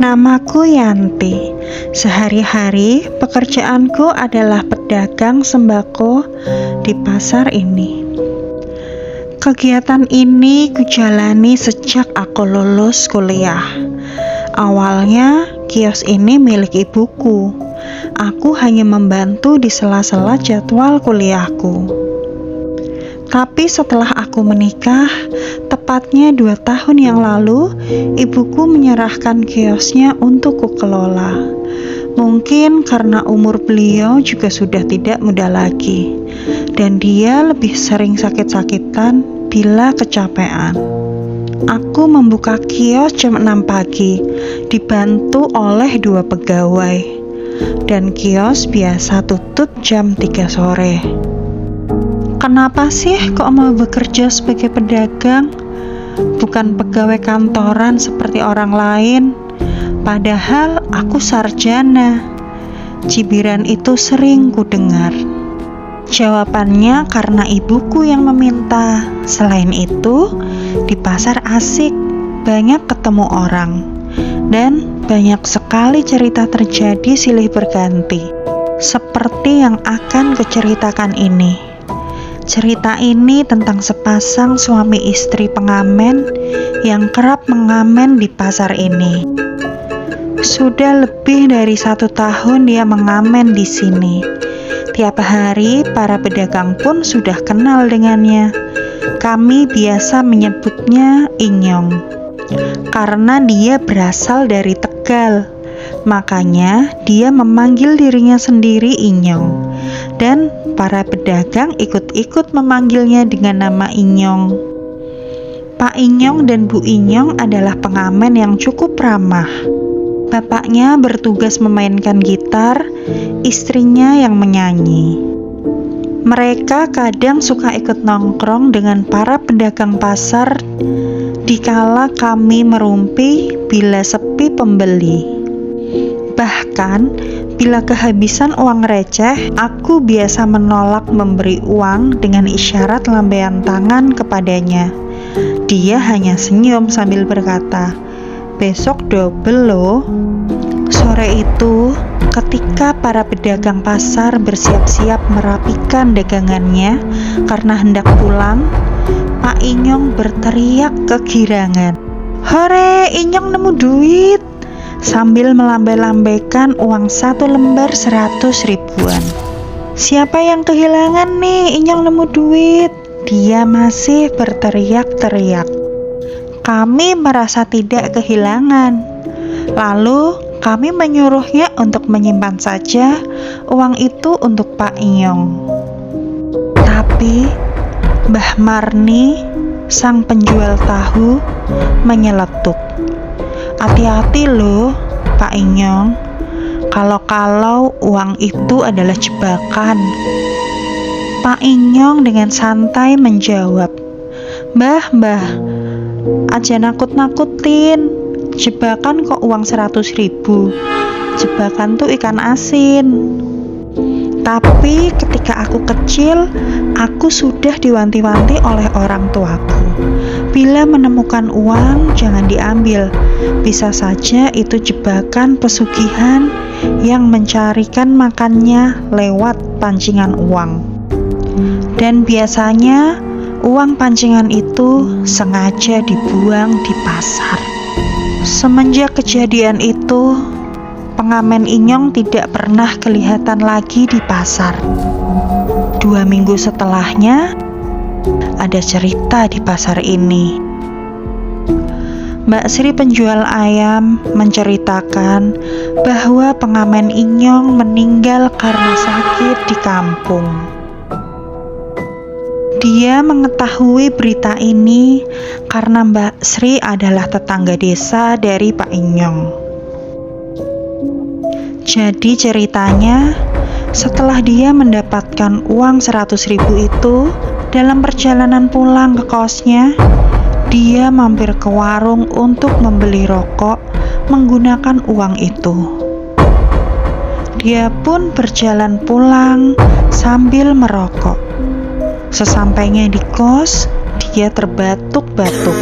Namaku Yanti. Sehari-hari pekerjaanku adalah pedagang sembako di pasar ini. Kegiatan ini kujalani sejak aku lulus kuliah. Awalnya kios ini milik ibuku. Aku hanya membantu di sela-sela jadwal kuliahku. Tapi setelah aku menikah, tepatnya 2 tahun yang lalu, ibuku menyerahkan kiosnya untuk kukelola. Mungkin karena umur beliau juga sudah tidak muda lagi, dan dia lebih sering sakit-sakitan bila kecapean. Aku membuka kios jam 6 pagi, dibantu oleh 2 pegawai, dan kios biasa tutup jam 3 sore. Kenapa sih kok mau bekerja sebagai pedagang? Bukan pegawai kantoran seperti orang lain. Padahal aku sarjana. Cibiran itu sering kudengar. Jawabannya karena ibuku yang meminta. Selain itu, di pasar asik, banyak ketemu orang. Dan banyak sekali cerita terjadi silih berganti. Seperti yang akan kuceritakan ini. Cerita ini tentang sepasang suami istri pengamen yang kerap mengamen di pasar ini. Sudah lebih dari 1 tahun dia mengamen di sini. Tiap hari para pedagang pun sudah kenal dengannya. Kami biasa menyebutnya Inyong, karena dia berasal dari Tegal. Makanya dia memanggil dirinya sendiri Inyong. Dan para pedagang ikut-ikut memanggilnya dengan nama Inyong. Pak Inyong dan Bu Inyong adalah pengamen yang cukup ramah. Bapaknya bertugas memainkan gitar, istrinya yang menyanyi. Mereka kadang suka ikut nongkrong dengan para pedagang pasar dikala kami merumpi bila sepi pembeli. Bahkan, bila kehabisan uang receh, aku biasa menolak memberi uang dengan isyarat lambaian tangan kepadanya. Dia hanya senyum sambil berkata, "Besok double loh." Sore itu, ketika para pedagang pasar bersiap-siap merapikan dagangannya karena hendak pulang, Pak Inyong berteriak kegirangan, "Hore, Inyong nemu duit!" sambil melambai-lambaikan uang 1 lembar 100 ribuan. "Siapa yang kehilangan nih? Inyong nemu duit!" Dia masih berteriak-teriak. Kami merasa tidak kehilangan. Lalu kami menyuruhnya untuk menyimpan saja uang itu untuk Pak Inyong. Tapi Mbah Marni, sang penjual tahu, menyeletuk, "Hati-hati loh, Pak Inyong. Kalau uang itu adalah jebakan." Pak Inyong dengan santai menjawab, Mbah, aja nakut-nakutin. Jebakan kok uang 100 ribu. Jebakan tuh ikan asin." Tapi ketika aku kecil, aku sudah diwanti-wanti oleh orang tuaku. Bila menemukan uang, jangan diambil. Bisa saja itu jebakan pesugihan yang mencarikan makannya lewat pancingan uang. Dan biasanya uang pancingan itu sengaja dibuang di pasar. Semenjak kejadian itu, pengamen Inyong tidak pernah kelihatan lagi di pasar. 2 minggu setelahnya, ada cerita di pasar ini. Mbak Sri penjual ayam menceritakan bahwa pengamen Inyong meninggal karena sakit di kampung. Dia mengetahui berita ini karena Mbak Sri adalah tetangga desa dari Pak Inyong. Jadi ceritanya, setelah dia mendapatkan uang 100 ribu itu, dalam perjalanan pulang ke kosnya, dia mampir ke warung untuk membeli rokok menggunakan uang itu. Dia pun berjalan pulang sambil merokok. Sesampainya di kos, dia terbatuk-batuk.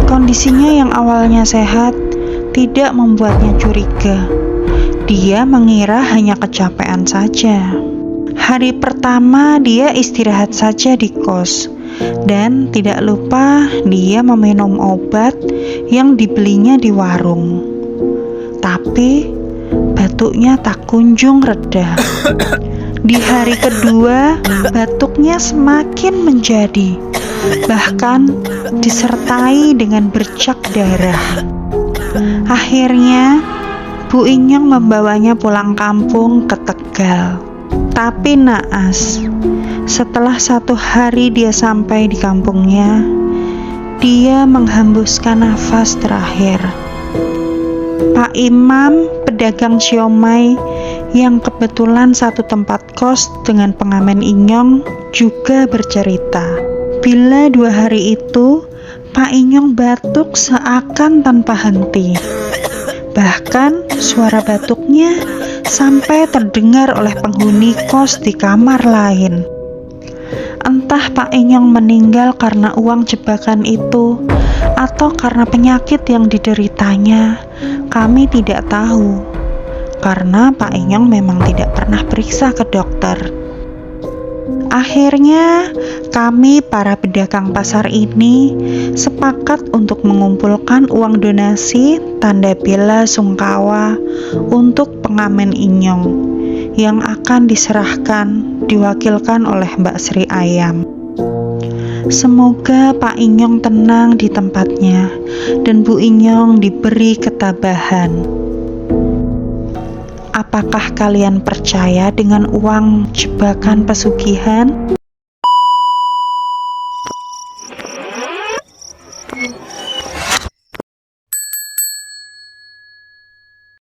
Kondisinya yang awalnya sehat tidak membuatnya curiga. Dia mengira hanya kecapean saja. Hari pertama dia istirahat saja di kos, dan tidak lupa dia meminum obat yang dibelinya di warung. Tapi batuknya tak kunjung reda. Di hari kedua, batuknya semakin menjadi, bahkan disertai dengan bercak darah. Akhirnya, Bu Inyong membawanya pulang kampung ke Tegal. Tapi naas, setelah 1 hari dia sampai di kampungnya, dia menghembuskan nafas terakhir. Pak Imam, pedagang siomay yang kebetulan satu tempat kos dengan pengamen Inyong, juga bercerita bila 2 hari itu Pak Inyong batuk seakan tanpa henti. Bahkan suara batuknya sampai terdengar oleh penghuni kos di kamar lain. Entah Pak Inyong meninggal karena uang jebakan itu atau karena penyakit yang dideritanya, kami tidak tahu. Karena Pak Inyong memang tidak pernah periksa ke dokter. Akhirnya, kami para pedagang pasar ini sepakat untuk mengumpulkan uang donasi tanda bela sungkawa untuk pengamen Inyong yang akan diserahkan diwakilkan oleh Mbak Sri Ayam. Semoga Pak Inyong tenang di tempatnya dan Bu Inyong diberi ketabahan. Apakah kalian percaya dengan uang jebakan pesugihan?